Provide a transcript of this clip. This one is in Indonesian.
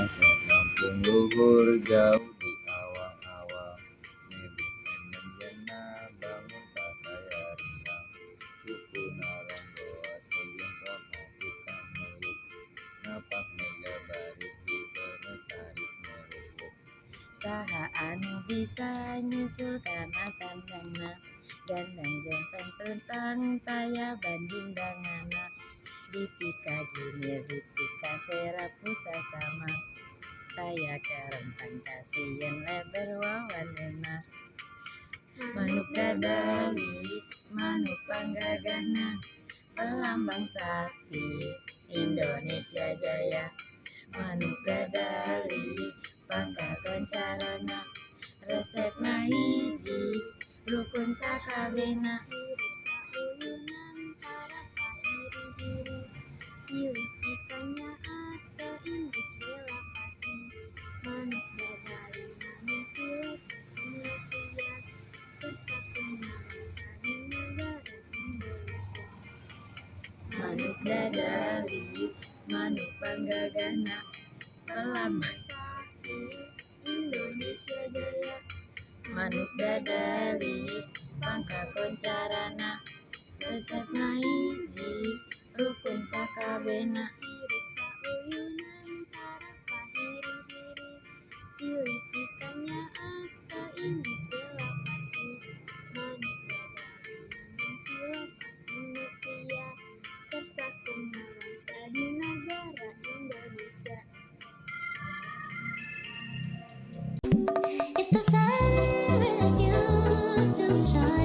sekampung luhur jauh di awang-awang. Nebit menjana bangun pakaya rimbang. Suku narong goas mejengkok ngakukan meluk. Napak mega barik di tarik merukuk. Saha anu bisa nyusul kana tandangna, gandang jempeng tentang taya banding dangana. Dipika gilir dipika serap pusa sama, taya kerentang kasieun leber wawanena. Manuk dadali manuk panggagana, pelambang sakti Indonesia Jaya. Manuk dadali pangka koncarana, resepna hiji rukun sakabena. Uyunan para pahiri-hiri, cilik ikannya atau Inggris bela pati. Manuk dadali manis silet Indonesia, persatunya bangsa di negara Indonesia. Manuk dadali manuk panggagana, pelambang sakti Indonesia Jaya. Manuk dadali pangka koncarana, resepna hiji rukun sakabena. Irik sauyunan para pahiri-hiri, cilik ikannya atau Inggris bela pati. Manuk dadali manis silet Indonesia, persatunya bangsa di negara Indonesia. If the sun refused to shine